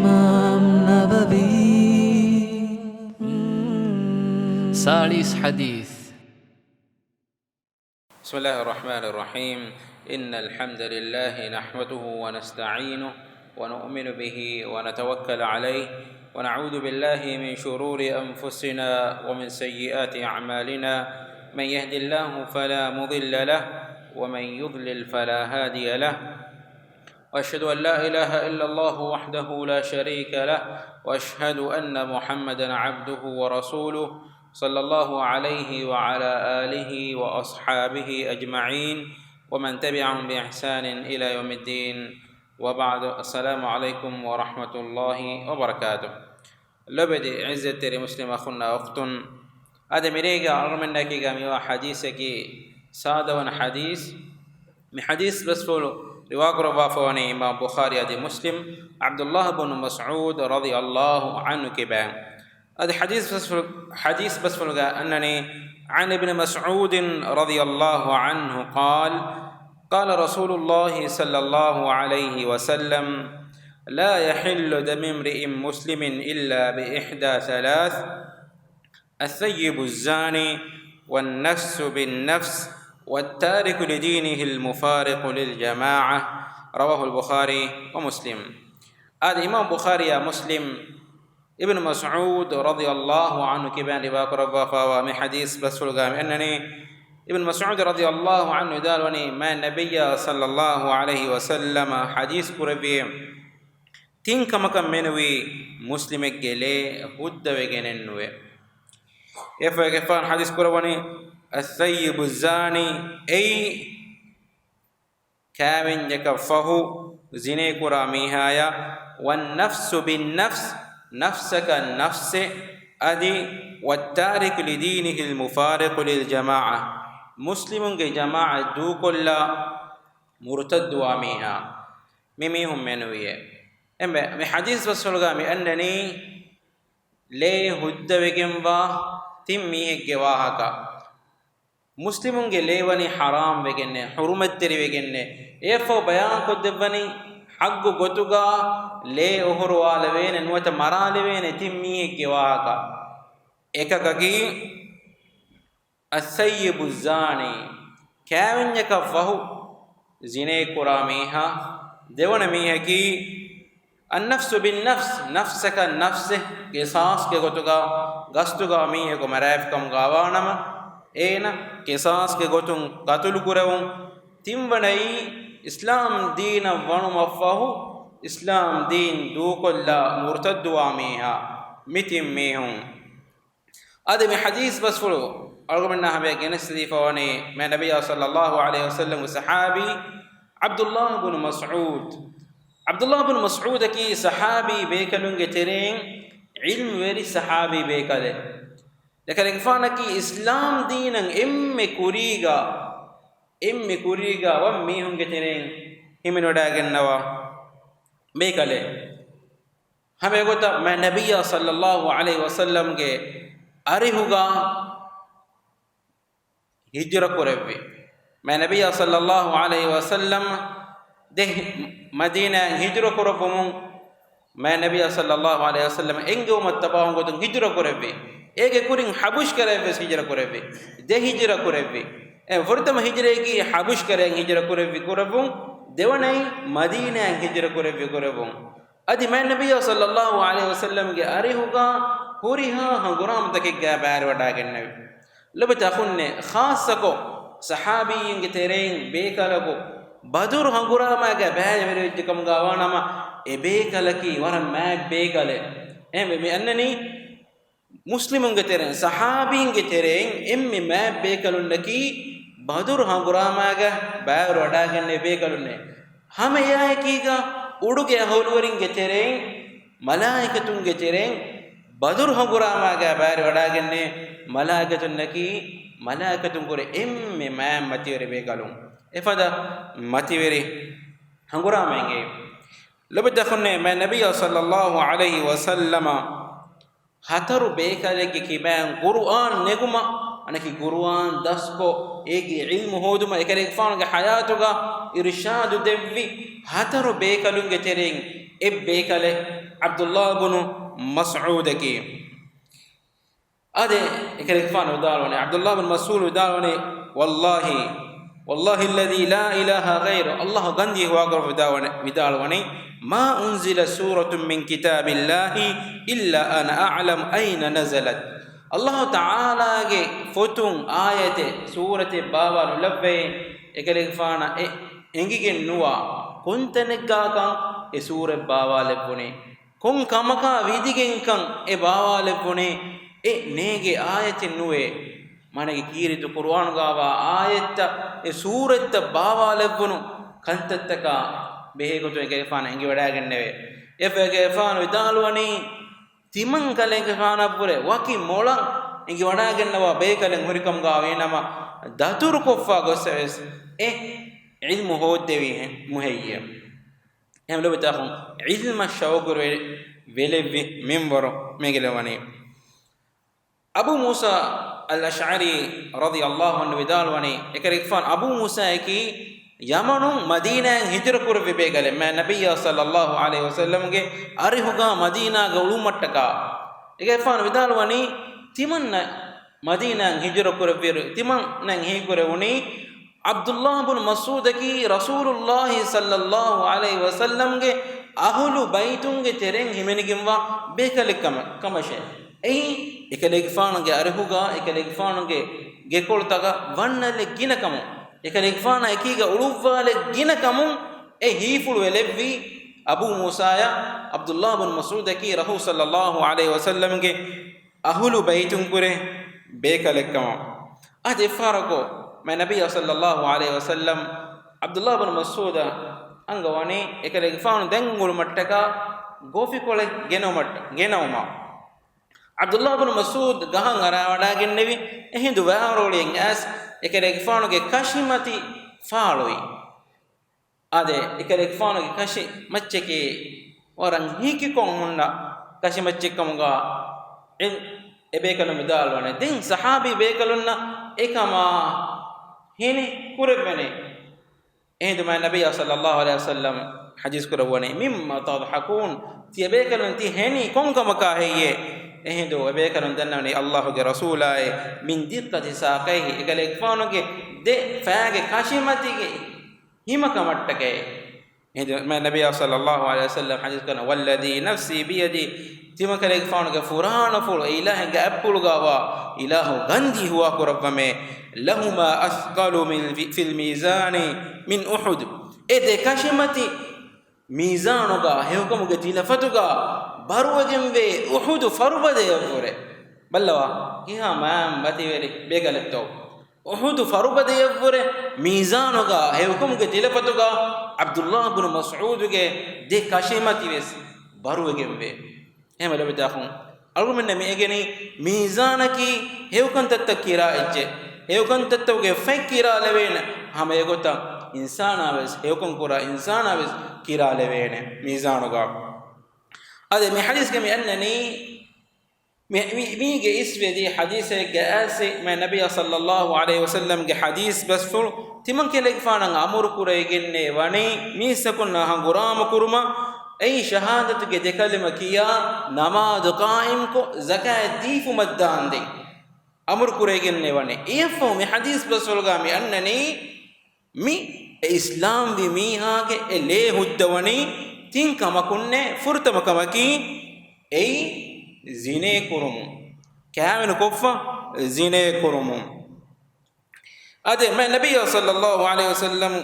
إمام نبوي 40 حديث. بسم الله الرحمن الرحيم. إن الحمد لله نحمده ونستعينه ونؤمن به ونتوكل عليه ونعوذ بالله من شرور أنفسنا ومن سيئات أعمالنا. من يهد الله فلا مضل له ومن يضلل فلا هادي له. وأشهد أن لا إله إلا الله وحده لا شريك له وأشهد أن محمدا عبده ورسوله صلى الله عليه وعلى آله وأصحابه أجمعين ومن تبعهم بإحسان إلى يوم الدين. وبعد، السلام عليكم ورحمة الله وبركاته. لبدي عزة مسلم أخونا أختن هذا مريقا عرمنا كي قاموا حديثك سادة حديث من حديث بس فولو رواق رفافوني إمام بخاري هذا مسلم عبد الله بن مسعود رضي الله عنه كبان. هذا حديث بس فولو أنني عن ابن مسعود رضي الله عنه قال: قال رسول الله صلى الله عليه وسلم: لا يحل دم امرئ مسلم إلا بإحدى ثلاث: الثيب الزاني والنفس بالنفس والتارك لدينه المفارق للجماعة. رواه البخاري ومسلم. هذا إمام بخاري يا مسلم ابن مسعود رضي الله عنه كبان لباك ربا من حديث بس القام أنني ابن مسعود رضي الله عنه دالوني ما النبي صلى الله عليه وسلم حديث قربي تين كما كان منوي مسلم الجلي هد وجننوي يفعل حديث قرباني: الثيب الزاني أي كامن يكفه زني كراميها، والنفس بالنفس نفسك النفس أدي، والتارك لدينه المفارق للجماعة مسلم جماعة دو كل مرتد واميها مميهم منوية. أما من حديث رسول الله أنني لي هد وجنبا تميه جواهك مسلمون ليوني حرام وجنة حرمت تري وجنة إيفو بيان كدبني حق قطعا لي أهر والوين نوت مرالوين تميه جواهك إكاكي الثيب الزاني كامن يكفه زيني كراميها دون ميهكي النفس بالنفس نفسك النفس قصاص के गोतुगा गस्तुगा मीहे को मराफ कम गावानम एना किसास के गोतुं कतुल कुरवुं तिम्बनई इस्लाम दीन वनु मफ़हु इस्लाम दीन दूकोल्ला मुर्तद्दुआ मीहा मितिम मीहुं. هذا من حديث بس فلو أرغم هبه جنسدي فواني من النبي صلى الله عليه وسلم وصحابي عبد الله بن مسعود. عبد الله بن مسعود كي صحابي بيكلون جترين علم وري صحابي بيكله لكن إنفانا كي إسلام دينا إم كوريغا وميهم جترين هم نوداعن نوا بيكله هم يقول ما النبي صلى الله عليه وسلم के أريهوغا هجرة كوربي ما النبي صلى الله عليه وسلم ده مدينة هجرة كوربوم ما النبي صلى الله عليه وسلم إنجو متباهم قدون هجرة كوربي إيه كورين حبوش كربي هجرة كوربي ده هجرة كوربي فرتم هجرة كي حبوش كرين هجرة كوربي كوربوم دوناي مدينة هجرة كوربي كوربوم أدي ما النبي صلى الله عليه وسلم के أريهوغا هوريها هنغرام تكيجا بار وداعن النبي لبت أخونة خاصة صحابيين كتيرين بيكالكو بدر هنغرام أجا بار مريج كم غوانا ما إبيكالكي ورا ماك بيكاله بأنني مسلمون كتيرين صحابيين كتيرين ما بيكالون لكي بدر هنغرام أجا بار وداعن بيكالون هم يا كيجا उड़के होलवरिंग गेचेरें मलाइकतुन गेचेरें बदर हंगुरामा गा बार वडागन्ने मलाइकतुन नकी मलाइकतुन कोरे एम्मे मैं मतिवरे बेगालुं एफदा मतिवरे हंगुरामेंगे लबदखने मैं नबी सल्लल्लाहु अलैहि वसल्लम हतर बेकाले के किबान कुरान नेगुमा अनकी कुरान दस को एक इल्म होदुमा एक फान के हयातुगा इरशाद देवी हतर बेकलुंगे तेरें ebbekale Abdullah ibn Mas'ud ki ade ekale fana udalwane Abdullah ibn Mas'ud udalwane wallahi alladhi la ilaha ghayru Allah gandi huwa gar vidalwane ma unzila suratun min kitabillahi illa ana a'lam ayna nazalat Allah ta'ala ge fotun ayate surate bawalu labbe ekale fana engige nuwa kontanegga kan e sure bawale bune kon kamaka vidigen kan e bawale bune e nege ayate nuwe manage kiritu Qur'an gawa ayetta e suretta bawale bunu kantattaka behegoto ekale fana engi wadagen neve efege fana vidalwani timan kalenge fana pure waki molan engi wadagen nawa bekalen hurikam gawe nama datur koffa gosses e ilmu hoddevi muhayya em lobe takhon ilma shawgur velevi memboro megelewani Abu Musa al-Ash'ari radiyallahu anhu vidalwani ekarikfan Abu Musa ki Yamanun Madina hijra kurve begale ma nabiyya sallallahu alaihi wasallam ge arihuga Madina ga ulumattaka ekarifan vidalwani timanna Madina hijra kurve timan nan he kurewuni Abdullah ibn Mas'ud ki Rasulullah sallallahu alaihi wasallam ge ahlu baitun ge tereng himenigimwa begale kamashe ei ekelegfaange arihuga ekelegfaange gekoltaga wannale ginakamu ekelegfaana ekiga uluvwale ginakamu e hiifulu elevvi Abu Musaya Abdullah ibn Mas'ud ki Rasul sallallahu alaihi wasallam ge ahlu baitun kure bekalekama ade farago ma nabiyya sallallahu alaihi wasallam Abdullah ibn Mas'ud angawani ekelegfaanu dengul mattaka gofi kole genawma Abdullah ibn Mas'ud gahan arawadagen nevi ehindu waharolien as ekerege faanuge kashimati faaloi ade ekerege faanuge kashi machcheke waran hiki kon munna kashi machchekamuga ebekalum vidalwane den sahabi bekalunna ekama hini kurebene ehindu ma nabiyya sallallahu alaihi wasallam hadis kurawani mimma tadhakun ti ebekalun ti heni konkamaka heye ehindo ebekalon dannani Allahu ge rasulae min diqqati saqaihi egale ekfanuge de faage kashimatige himaka mattake ehindo ma nabiyya sallallahu alaihi wasallam hadith kana walladhi nafsi biyadi timakale ekfanuge furana fulu ilahi ge appulugawa ilahu gandi huwa qurabbame lahuma asqalu min fil mizani min uhud ede kashimati mizanuga hewkamuge tilafatuga baruwagembe uhud farubade yavure ballawa kiha mam bativeri begaletto uhud farubade yavure mizanuga hewkamuge tilafatuga Abdullah ibn Mas'ud ge de kashimati ves baruwagembe emale betakhun algumenne me egeni mizanaki hewkan tattakira ejje hewkan tattawge fakira levena hama egota insana ves hewkan kura insana ves kira levene mizanuga ade me hadis ke me annani me ge isve di hadis ge ase me nabiy sallallahu alaihi wasallam ge hadis bas ful timan ke leg fana amur kurai genne wani mi sakun ha gurama kuruma ay shahadatu ge de kalima kiya namaz qaim ko zakat difu maddan de amur kurai genne wani ifo me hadis bas ful ga me annani mi islam bi mi ha ge ele huddawani tin kamakunne furtama kamaki ei zine kurumu kaamenu koffa zine kurumu ade ma nabiy sallallahu alaihi wasallam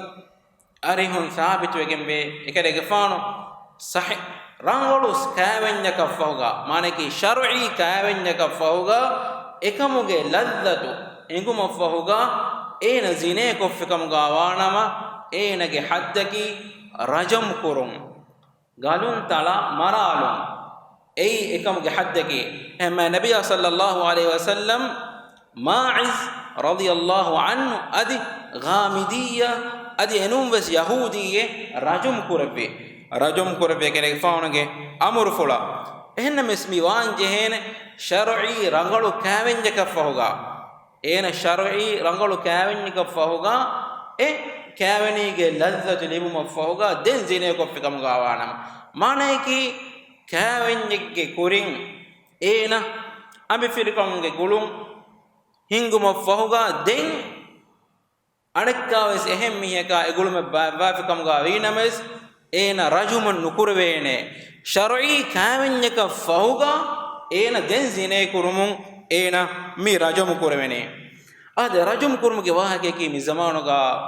arihun sabit wegembe ekadege faano sahih rangolus kaavenya kaffahuga maneki shar'i kaavenya kaffahuga ekamuge laddatu enguma fahuga ena zine koffikamuga awanama enage haddaki rajam kurum galun tala maralum ei ekamuge haddaki amma nabiy sallallahu alaihi wasallam ma'iz radiyallahu anhu adi ghamidiyya adi enum was yahudiye rajum kurbe kene faunage amur fula ehna mesmi wan jehene shar'i rangalu kavenja kafahuga ena shar'i rangalu kavenja kafahuga e kævenige lazzatu libuma fahuga den zine ko fikam gawanam maneki kævenjegge kurin ena ambi firikonge gulun hinguma fahuga den anekkaves ehem miheka egulume bafikam ga winames ena rajumun nukurvene shar'i kævenjeka fahuga ena den zine kurumun ena mi rajum kurvene ade rajum kurmuge wahake ki mi zamanuga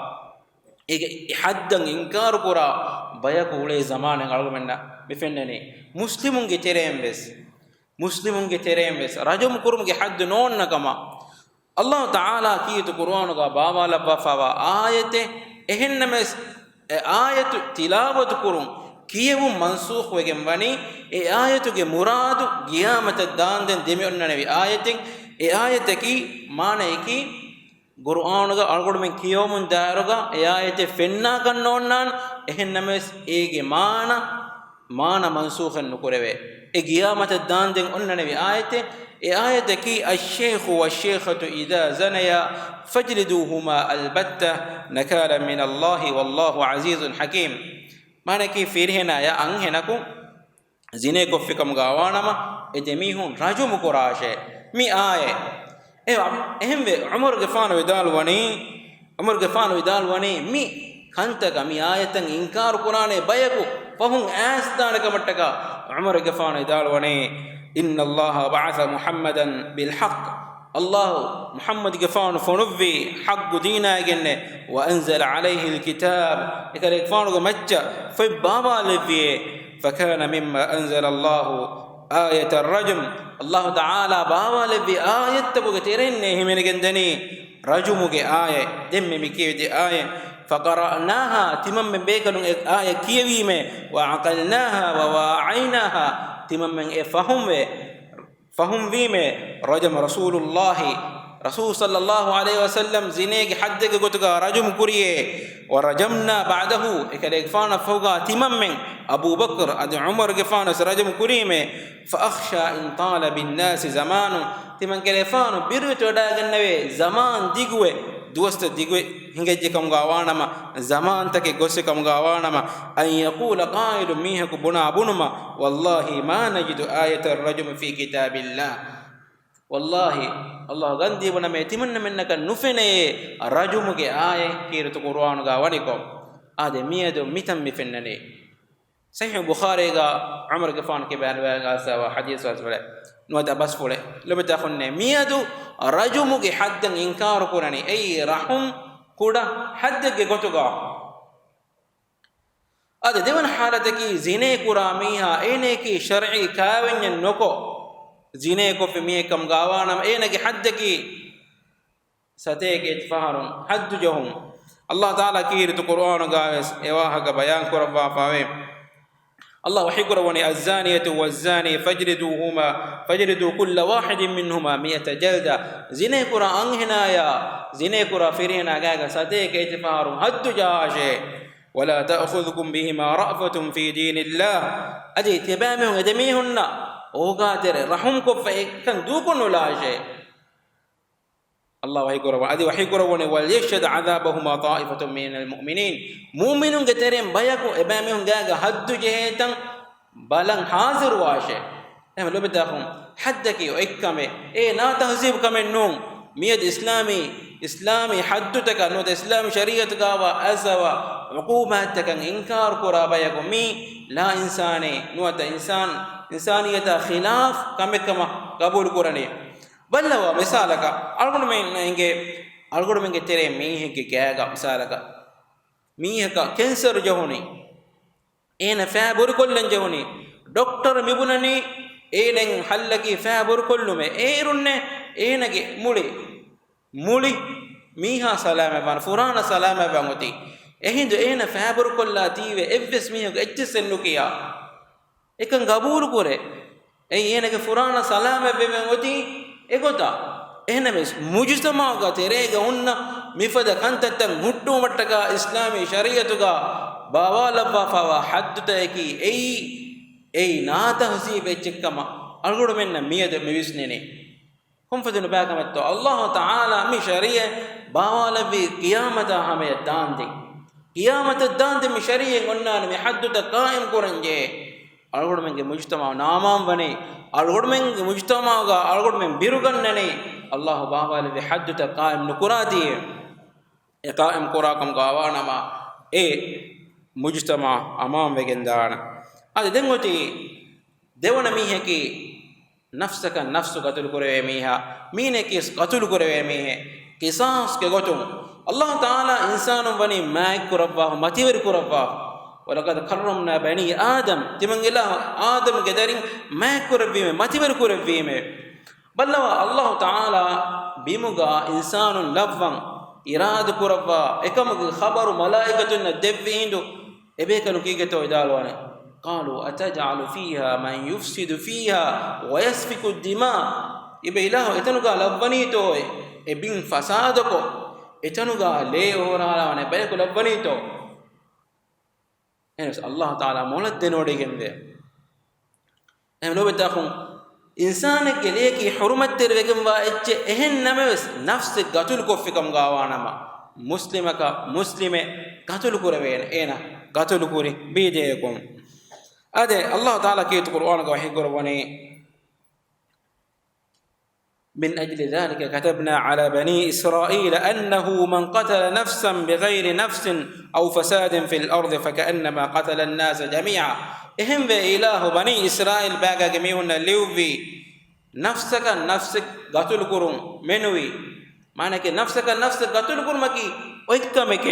ege haddan inkar kura bayak ule zamanen argumenna befennene muslimunge terembes rajum kurmuge hadd nonna kama Allah taala kiyatu qur'anuga baawala bafawa ayate ehennames ayatu tilawatu kurun kiyevum mansukh wegen wani e ayatuge muradu qiyamata daanden demi onnanevi ayaten e ayateki maaneki qur'anuga algodumen kiyomun daaruga e ayate fenna kannonnan ehennames ege maana mansukhan nukureve e qiyamata daanden onnanevi ayate e ayateki ash-shaykhu wash-shaykhatu idha zanaya fajliduhuma albatta nakala min Allah wallahu azizun hakim manaki firhena ya anhenaku zine koffikam gawanama e demihun rajum kurashe mi aye ehembe umar gafan widalwani mi kantaka mi ayatan inkar qur'ane bayaku fahum asdanaka mattaka umar gafan widalwani inna allaha ba'atha muhammadan bil haqq الله محمد جفان فنوفي حق دينا جنة وأنزل عليه الكتاب إكريك فانو مجّا في بابا لفيه فكان مما أنزل الله آية الرجم الله تعالى بابا لفي آية تبغى ترينه من جندني رجمك آية دم مكيو دي آية فقرأناها تمام من بيكلون آية كيويمة وعقلناها وواعيناها تمام من فهم بيمه رجم رسول صلى الله عليه وسلم زينيك حدك قتقى رجم كريه ورجمنا بعده إكاليك فانا فوقا تمام أبو بكر أد عمر قفانا رجم كريمه فأخشى إن طال بالناس زمان تمام كاليفانو بيرتو داغ النبي زمان ديقوه دوست ديقوه هنجي كم غاوانما زمان تكي غوسي كم غاوانما أن يقول قائل ميهك بنا بنما والله ما نجد آية الرجم في كتاب الله والله الله غندي بنا ميتمن منك نفني الرجم كي آية كيرت قرآن غاوانيكم هذا ميدو ميتم مفنني صحيح البخاري عمر غفان كي بيان سوا حديث واسفله نودا بس فله لما تاخذ ميدو الرجم كي حد انكار قراني اي رحم كودا حد كي غتوغا هذا دون حالتك زينه قراميها اينكي شرعي كاوين نوكو زينه کو فمي كم غاوانم اينكي حدك ستيك اتفهرون حد جهم الله تعالى كيرت قرآن غاوس ايواها بيان قربا فاوي الله وحيقر وني الزانية والزاني فجلدوا كل واحد منهما 100 جلدة زينه قرآن انهنايا زينه قرآن فرينا غاغا ستيك اتفهرون حد جاشه ولا تأخذكم بهما رأفة في دين الله أجي تبامهم أدميهن أوغاتر رحمكم فإكن دوكن لاجه الله وحيقر وليشهد عذابهما طائفة من المؤمنين مؤمنون قترين بيكو إبامهم غاغا حد جهيتا بلن حاضر واشه نعم لو بداهم حدك وإكامي نا تهذيب كمن نوم ميد إسلامي حدتك نوت إسلام شريعتك وأزوا عقوباتك إنكار قرابيكم مي لا إنساني نوت إنسانية خلاف كما قبول قراني بل هو مثالك ألغون من تري ميهك كيغا مثالك ميهك كانسر جهوني إن فابور كلن جهوني دكتور ميبونني إن حلكي فابور كلهم إيرن إنك مولي ميها سلامة بان فرانا سلامة بانوتي إهند إنا فابر كلا تيوه إفس ميها إجسنوكيا إكن قبول كوري إنك فرانا سلامة بانوتي إكوتا إهنا مس مجتمع کا تیرےگا اننا مفد کنتتا مٹو مٹکا اسلامی شریعتگا باوا لبا فاوا حد تاکی ای نا تحذیب چکما الگوڑ من مید مویسنینی هم فدن باقمتو اللہ تعالی می شریع باوا لبی قیامتا ہمیں دان دی ಕಿಯಾಮತ್ ದಾಂದೆ ಮಿ ಶರಿಯೆ ಒನ್ನಾನ ಮಿ ಹದ್ದುತ ಕಾಯಿಂ ಕುರಂಜೆ ಅಳಗೊಡು ಮೆಂಗೆ ಮುಜ್ತಮಾ ನಾಮಾಂ ವನೆ ಅಳಗೊಡು ಮೆಂಗೆ ಮುಜ್ತಮಾಗ ಅಳಗೊಡು ಮೆಂ ಬಿರುಗನ್ನನೆ ಅಲ್ಲಾಹು ಬಾವಾಲಿ ವಿ ಹದ್ದುತ ಕಾಯಿಂ ನುಕುರಾತಿ e qaim kurakam gawanama e mujtama amam vegendana ade dengoti devona miheki nafsaka nafsu qatul kurave miha mine kis qatul kurave mihe qisas ke gotum allah taala insanum wani maik kurabba mativer kurabba walaqad karramna bani adam timangila adam gedarin maik kurabime mativer kurabime ballawa allah taala bimuga insanun lavvan irad kurabba ekamug khabaru malaikatun devvindu ebekanu kigeto idalwane qalu ataj'alu fiha man yufsidu fiha wa yasfiku ad-dima ibe ilahu etanuga lavvanito ebin fasadako etanuga le oralawane beku lavvanito enes allah taala molad denode gembe em lobetakhum insane geleki hurumat terwegem wa ecce ehen names nafs gatul kofikam gawanama muslimaka muslime gatul kurewen ena gatul kuri bideekum ade allah taala ke qur'an ga wahi gorwani من أجل ذلك كتبنا على بني إسرائيل أنه من قتل نفسا بغير نفس أو فساد في الأرض فكأنما قتل الناس جميعا إهم بإله بني إسرائيل باقا جميعنا ليوفي نفسك نفسك قتل كرم منوي معنى كي نفسك نفسك قتل كرمكي ويكمك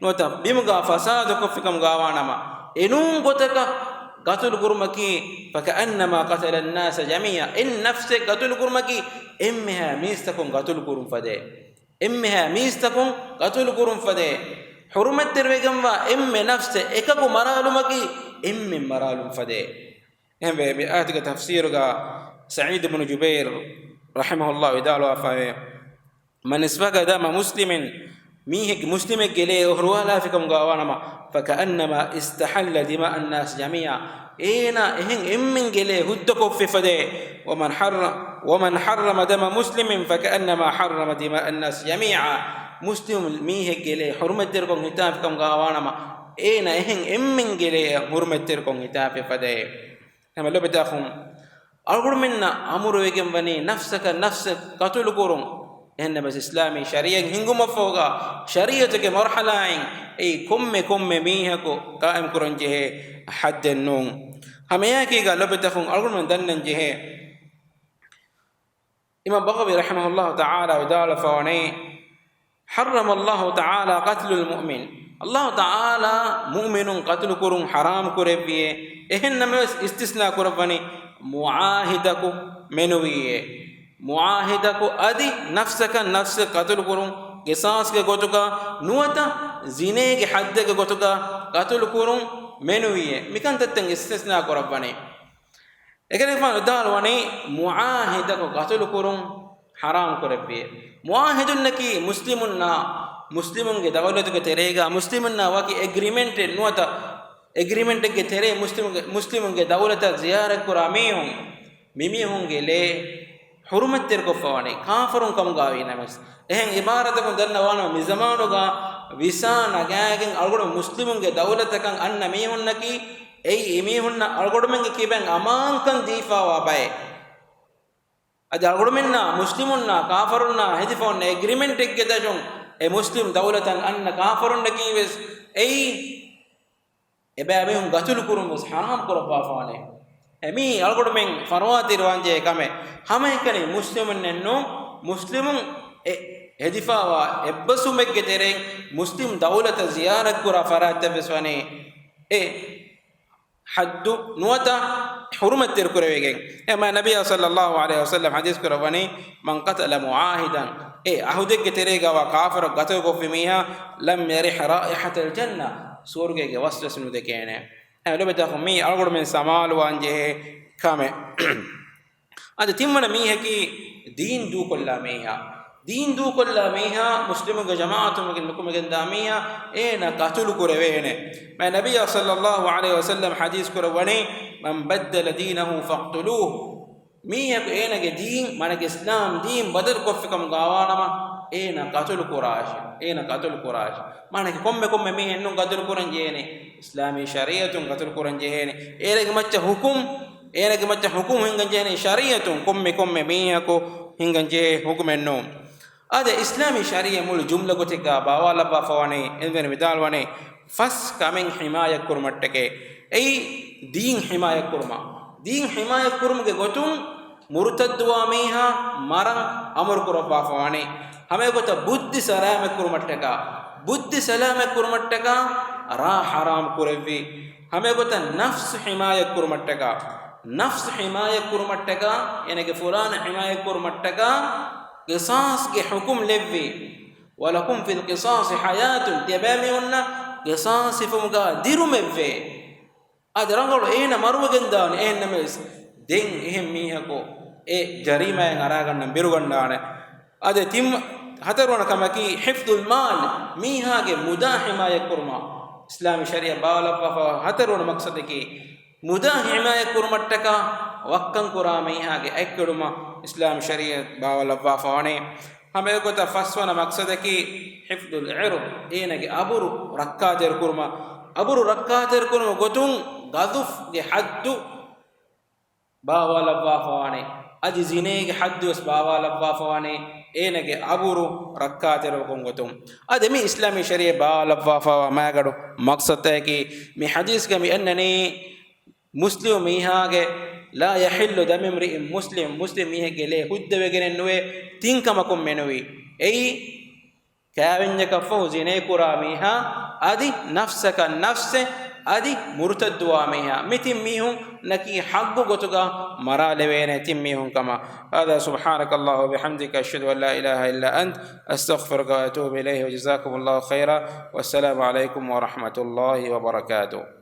نوتا بمغا فساد كفكم غاوانما إنون قتك قتل كرمكي فكأنما قتل الناس جميعا إن نفسك قتل كرمكي إمها ميستكم قتل كرم فدي إمها ميستكم قتل كرم فدي حرمت ترويغم إم نفسك إكاكو مرالمكي إم مرالم فدي هم بآتك تفسيرك سعيد بن جبير رحمه الله ودالو أفاوه من اسفق دم مسلم ميهك مسلم قليه أهروالا فيكم قاوانما فكأنما استحل دماء الناس جميعا إينا إهن إمن قليه هدكو في فده ومن حرم دم مسلم فكأنما حرم دماء الناس جميعا مسلم ميهك قليه حرمت دركم هتاف كم قاوانما إينا إهن إمن قليه حرمت دركم هتاف فده هم لو بتاخم أقول منا أمر ويجم بني نفسك نفسك قتل كورم إن بس إسلامي شريعة هنگم فوقا شريعة كمرحلة أي كم ميهكو قائم كورن جه حد النوم هم ياكي قالوا بتخون أقول من دنن جه إمام بغوي رحمه الله تعالى ودال فوني حرم الله تعالى قتل المؤمن الله تعالى مؤمن قتل كورم حرام كوربيه إهن مس استثناء كوربني معاهدك منويه معاهدك أدي نفسك نفسك قتل كرم قصاص کے گوتوگا نوتا زنے کے حد کے گوتوگا قتل كرم منويه مكان تتن استثناء كربني اگر فان دال وني معاهدك قتل كرم حرام كربيه معاهد نكي مسلمون کے دولت کے تریگا مسلمون واقعی اگریمنٹ نوتا اگریمنٹ کے تیرے مسلموں کے دولت زیارت کرامیوں ممی ہوں گے لے حرمت تیر کو فوانے کافروں کم گاوی نمس اہن عبارت کو دلنوانا مزمانو گا ویسان اگاگن الگوڑ مسلموں کے دولت کن ان نمی ہنکی ای امی ہن الگوڑ میں کی بین امان کن دیفا وابائے اج الگوڑ مننا مسلمون کافرون ہدفون اگریمنٹ کے دجوں اے مسلم دولت ان کافرون کی وس ای එබැවින් ගතුළු කුරුම් වස් හරාම් කරපාපානේ එමි අල්ගොඩ මෙන් ෆරවාතිර වංජේ කම හැම එකනේ මුස්ලිමුන් නන්නෝ මුස්ලිමුන් එදිෆාවා එබ්බසුමෙක්ගේ තෙරෙන් මුස්ලිම් දෞලත ziyarat කුරා ෆරාත් බස්වනේ ඒ හද්දු නුවත හුරුමත් තෙර කුරවේගෙන් එම නබිය සල්ලල්ලාහු අලයිහි වසල්ලම් හදීස් කරවනේ මන් qatala මුආහිදන් ඒ අහුදෙක්ගේ තෙරේගවා කාෆර ගතව කොෆි මීහා ලම් යරිහ රායිහතල් ජන්නා سورگے کے واسطے سنو دے کہنے ہیں لو بتا می الگڑ میں سمال وانجے کامے اج تیمن می ہے کہ دین دو کلا میہا مسلموں کے جماعتوں کے لکم کے دامیہ اے نہ قتل کروینے میں نبی صلی اللہ علیہ وسلم حدیث کرونے من بدل دینه فاقتلوه می ہے اے نہ کہ دین معنی کہ اسلام دین بدل کو فکم گاوانا ena qatul qurash mana komme mi hennun qatul quran jehene islami shariatun qatul quran jehene erege macca hukum hingan jehene shariatun komme mi ko hingan je hukumenno ade islami sharia mul jumla gotika bawala ba fawane enven midal wane fas kamen himaya kurmattake ei din himaya kurmuge gotun murtadwa meha maran amur kurabba fawane hame gota buddhi salame kurmattaka ra haram kurevvi hame gota nafs himaya kurmattaka enege fulana himaya kurmattaka qisas ge hukum levvi walakum fil qisas hayatun tibamiunna qisas fumga dirumevve adrangol ena marugen dan enna mes den ehem mihako e jarima en araganna birugandane ade tim hatarona kamaki hifdul mal mihage mudahima yakurma islami sharia bawla hatarona maqsadeki mudahima yakurmattaka wakkan qura mihage ekkaduma islam sharia bawla fawane hame gota faswana maqsadeki hifdul ird enage aburu rakkater kurma gotun gaduf ge haddu bawala fawane aji zinege haddus bawala fawane enage aburu rakkater kongotum ademi islami sharia bawala fawa magadu maqsadeki mi hadis ga mi annani muslim mihage la yahillu dam imri'in muslim mihage le huddwe genenwe tinkamakum menwi ei kavenja kafu zine kura miha adi nafsaka nafse adi murtadwa meha mitim mihun naki haggu gotuga marale wene tim mihun kama hada subhanakallah wa bihamdika ashhadu an la ilaha illa ant astaghfiruka wa atubu ilayhi wa jazakumullahu khaira wassalamu alaykum wa rahmatullahi wa barakatuh.